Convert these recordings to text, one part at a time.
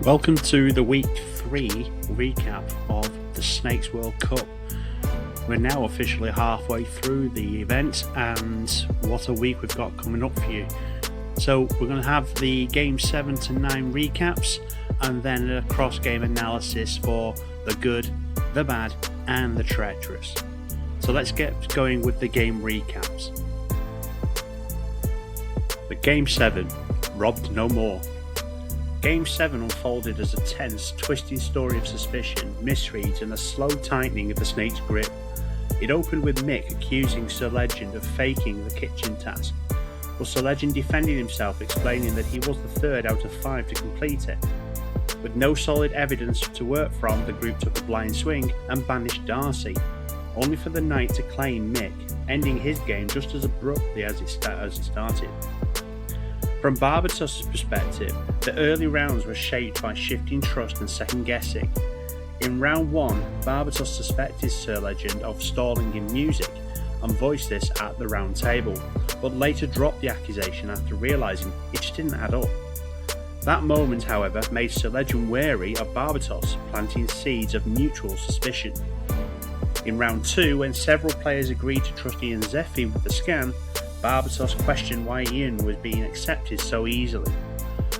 Welcome to the Week 3 recap of the Snakes World Cup. We're now officially halfway through the event, and what a week we've got coming up for you. So we're going to have the Game 7 to 9 recaps, and then a cross-game analysis for the good, the bad, and the treacherous. So let's get going with the game recaps. The Game 7, Robbed No More. Game 7 unfolded as a tense, twisting story of suspicion, misreads, and a slow tightening of the Snake's grip. It opened with Mick accusing Sir Legend of faking the kitchen task, but Sir Legend defended himself, explaining that he was the third out of 5 to complete it. With no solid evidence to work from, the group took a blind swing and banished Darcy, only for the Knight to claim Mick, ending his game just as abruptly as it started. From Barbatos' perspective, the early rounds were shaped by shifting trust and second-guessing. In round 1, Barbatos suspected Sir Legend of stalling in music and voiced this at the round table, but later dropped the accusation after realising it just didn't add up. That moment, however, made Sir Legend wary of Barbatos, planting seeds of mutual suspicion. In round 2, when several players agreed to trust Ian Zeffie with the scan, Barbatos questioned why Ian was being accepted so easily.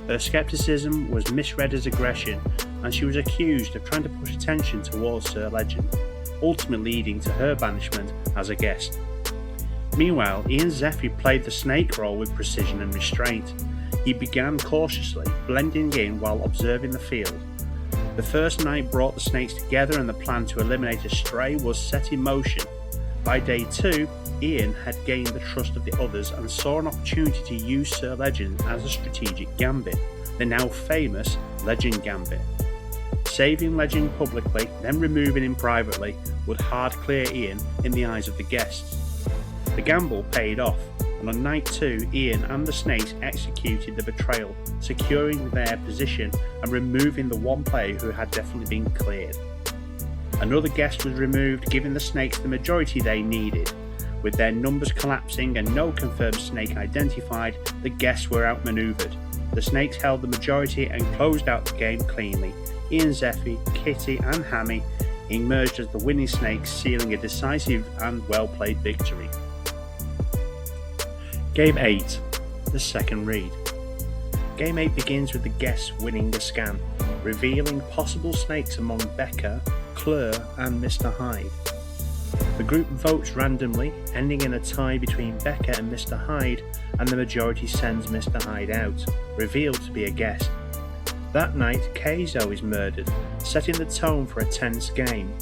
Her scepticism was misread as aggression, and she was accused of trying to push attention towards Sir Legend, ultimately leading to her banishment as a guest. Meanwhile, Ian Zeffie played the snake role with precision and restraint. He began cautiously, blending in while observing the field. The first night brought the snakes together, and the plan to eliminate a stray was set in motion. By day 2, Ian had gained the trust of the others and saw an opportunity to use Sir Legend as a strategic gambit, the now famous Legend Gambit. Saving Legend publicly, then removing him privately, would hard clear Ian in the eyes of the guests. The gamble paid off, and on night 2, Ian and the Snakes executed the betrayal, securing their position and removing the one player who had definitely been cleared. Another guest was removed, giving the Snakes the majority they needed. With their numbers collapsing and no confirmed snake identified, the guests were outmaneuvered. The Snakes held the majority and closed out the game cleanly. Ian Zeffie, Kitty and Hammy emerged as the winning Snakes, sealing a decisive and well-played victory. Game 8, the second read. Game 8 begins with the guests winning the scan, revealing possible snakes among Becca, Claire and Mr. Hyde. The group votes randomly, ending in a tie between Becca and Mr. Hyde, and the majority sends Mr. Hyde out, revealed to be a guest. That night, Keizo is murdered, setting the tone for a tense game.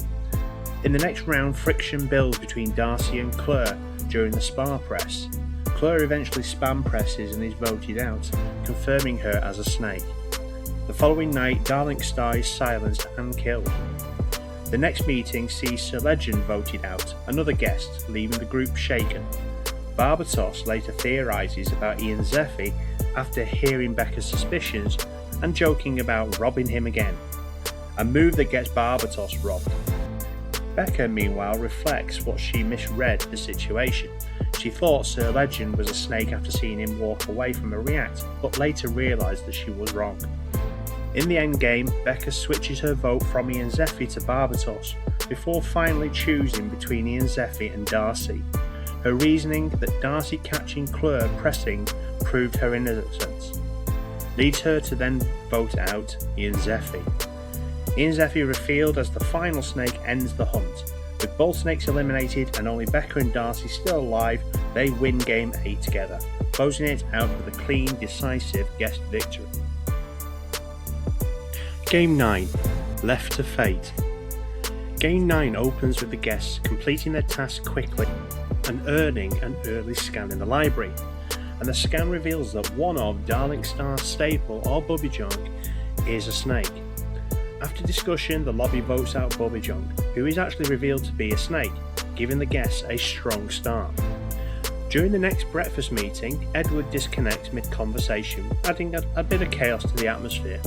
In the next round, friction builds between Darcy and Claire during the spar press. Claire eventually spam presses and is voted out, confirming her as a snake. The following night, Darling Star is silenced and killed. The next meeting sees Sir Legend voted out, another guest, leaving the group shaken. Barbatos later theorises about Ian Zeffie after hearing Becca's suspicions and joking about robbing him again, a move that gets Barbatos robbed. Becca meanwhile reflects what she misread the situation. She thought Sir Legend was a snake after seeing him walk away from a react, but later realised that she was wrong. In the endgame, Becca switches her vote from Ian Zeffie to Barbatos, before finally choosing between Ian Zeffie and Darcy. Her reasoning that Darcy catching Claire pressing proved her innocence leads her to then vote out Ian Zeffie. Ian Zeffie revealed as the final snake ends the hunt. With both snakes eliminated and only Becca and Darcy still alive, they win Game 8 together, closing it out with a clean, decisive guest victory. Game 9, Left to Fate. Game 9 opens with the guests completing their task quickly and earning an early scan in the library, and the scan reveals that one of Darling Star's staple or Bubbijong is a snake. After discussion, the lobby votes out Bubbijong, who is actually revealed to be a snake, giving the guests a strong start. During the next breakfast meeting, Edward disconnects mid-conversation, adding a bit of chaos to the atmosphere.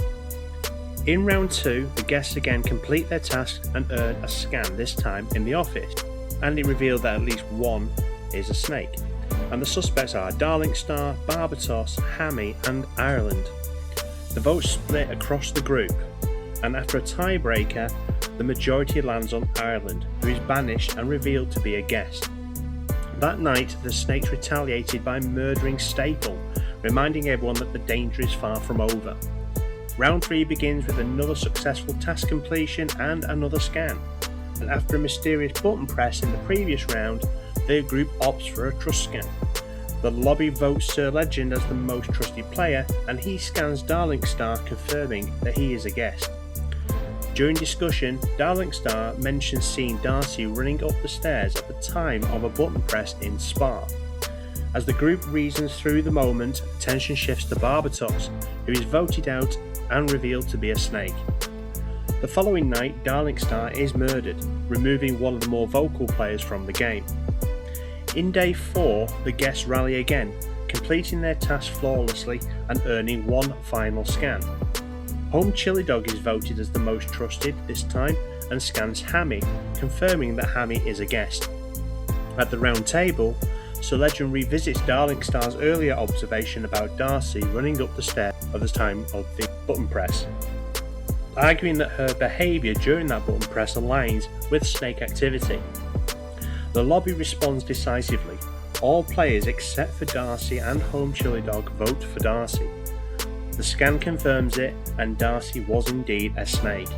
In round 2, the guests again complete their tasks and earn a scan, this time in the office, and it revealed that at least one is a snake, and the suspects are Darling Star, Barbatos, Hammy and Ireland. The votes split across the group, and after a tiebreaker, the majority lands on Ireland, who is banished and revealed to be a guest. That night, the Snakes retaliated by murdering Staple, reminding everyone that the danger is far from over. Round 3 begins with another successful task completion and another scan, and after a mysterious button press in the previous round, the group opts for a trust scan. The lobby votes Sir Legend as the most trusted player, and he scans Darling Star, confirming that he is a guest. During discussion, Darling Star mentions seeing Darcy running up the stairs at the time of a button press in Spa. As the group reasons through the moment, attention shifts to Barbatos, who is voted out and revealed to be a snake. The following night, Darling Star is murdered, removing one of the more vocal players from the game. In day 4, the guests rally again, completing their task flawlessly and earning one final scan. Home Chili Dog is voted as the most trusted this time and scans Hammy, confirming that Hammy is a guest. At the round table, Sir Legend revisits Darling Star's earlier observation about Darcy running up the stairs at the time of the button press, arguing that her behaviour during that button press aligns with snake activity. The lobby responds decisively. All players except for Darcy and Home Chili Dog vote for Darcy. The scan confirms it, and Darcy was indeed a snake.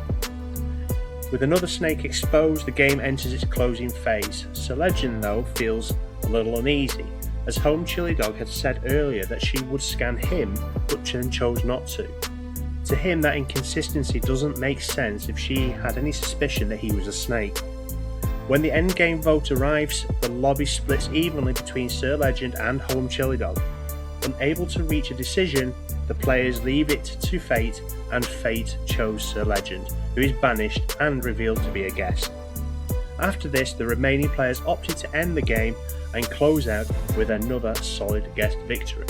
With another snake exposed, the game enters its closing phase. Sir Legend, though, feels a little uneasy, as Home Chili Dog had said earlier that she would scan him, but then chose not to. To him, that inconsistency doesn't make sense if she had any suspicion that he was a snake. When the endgame vote arrives, the lobby splits evenly between Sir Legend and Home Chili Dog. Unable to reach a decision, the players leave it to fate, and fate chose Sir Legend, who is banished and revealed to be a guest. After this, the remaining players opted to end the game and close out with another solid guest victory.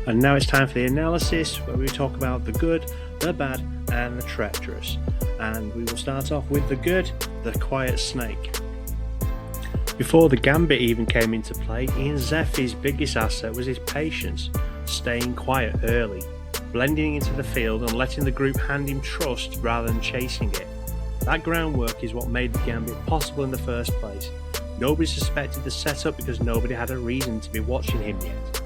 And now it's time for the analysis, where we talk about the good, the bad, and the treacherous. And we will start off with the good, the quiet snake. Before the gambit even came into play, Ian Zeffy's biggest asset was his patience, staying quiet early, blending into the field and letting the group hand him trust rather than chasing it. That groundwork is what made the gambit possible in the first place. Nobody suspected the setup because nobody had a reason to be watching him yet.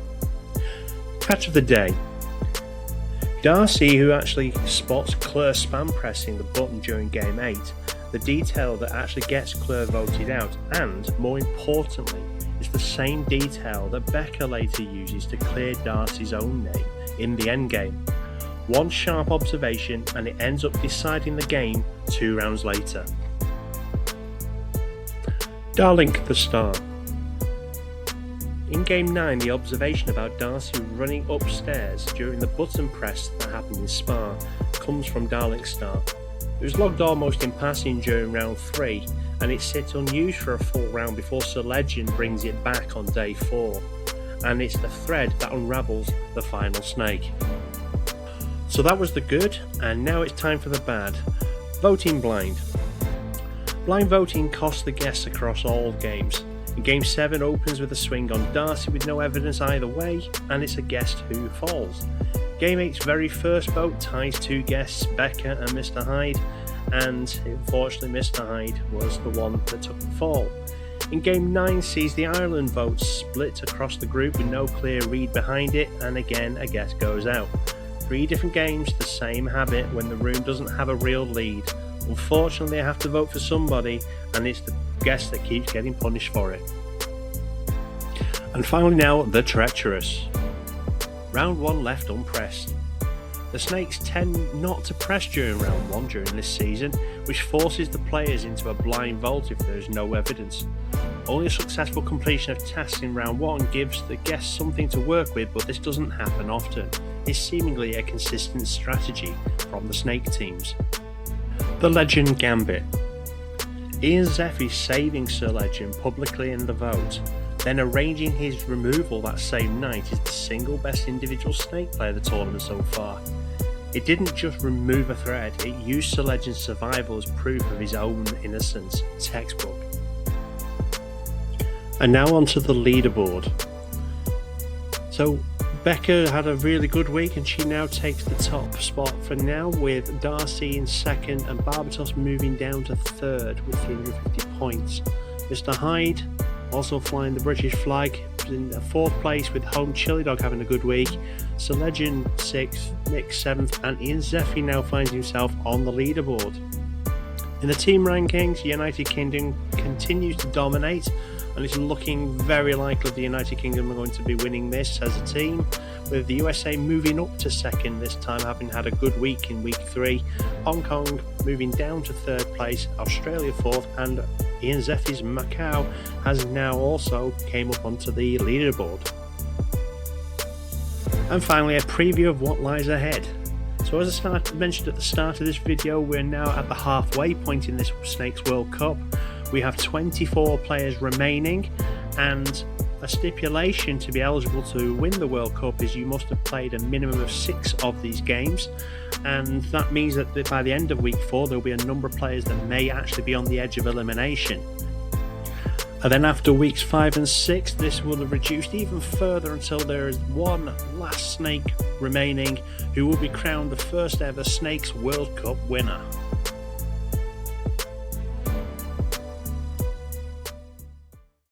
Catch of the day. Darcy, who actually spots Claire spam pressing the button during Game 8, the detail that actually gets Claire voted out, and, more importantly, is the same detail that Becca later uses to clear Darcy's own name in the endgame. One sharp observation and it ends up deciding the game 2 rounds later. Darling the Star. In Game 9, the observation about Darcy running upstairs during the button press that happened in Spa comes from Darling Star. It was logged almost in passing during round 3, and it sits unused for a full round before Sir Legend brings it back on day 4, and it's the thread that unravels the final snake. So that was the good, and now it's time for the bad. Voting blind. Blind voting costs the guests across all games. Game 7 opens with a swing on Darcy with no evidence either way, and it's a guest who falls. Game 8's very first vote ties 2 guests, Becca and Mr. Hyde, and unfortunately Mr. Hyde was the one that took the fall. In Game 9 sees the Ireland votes split across the group with no clear read behind it, and again a guest goes out. 3 different games, the same habit when the room doesn't have a real lead. Unfortunately, I have to vote for somebody, and it's the guest that keeps getting punished for it. And finally now, the treacherous. Round 1 left unpressed. The Snakes tend not to press during round 1 during this season, which forces the players into a blind vault if there is no evidence. Only a successful completion of tasks in round 1 gives the guests something to work with, but this doesn't happen often. It's seemingly a consistent strategy from the Snake teams. The Legend Gambit. Ian Zeffy saving Sir Legend publicly in the vote, then arranging his removal that same night, is the single best individual Snake player of the tournament so far. It didn't just remove a threat, it used Sir Legend's survival as proof of his own innocence. Textbook. And now onto the leaderboard. So Becca had a really good week and she now takes the top spot for now, with Darcy in second and Barbatos moving down to third with 350 points. Mr. Hyde, also flying the British flag, in fourth place with Home Chili Dog having a good week. Sir Legend 6th, Nick 7th, and Ian Zeffy now finds himself on the leaderboard. In the team rankings, United Kingdom continues to dominate, and it's looking very likely the United Kingdom are going to be winning this as a team, with the USA moving up to second this time, having had a good week in week 3. Hong Kong moving down to third place, Australia fourth, and Ian Zeffy's Macau has now also came up onto the leaderboard. And finally, a preview of what lies ahead. So as I mentioned at the start of this video, we're now at the halfway point in this Snakes World Cup. We have 24 players remaining, and a stipulation to be eligible to win the World Cup is you must have played a minimum of 6 of these games, and that means that by the end of week 4 there will be a number of players that may actually be on the edge of elimination. And then after weeks 5 and 6, this will have reduced even further until there is one last snake remaining who will be crowned the first ever Snakes World Cup winner.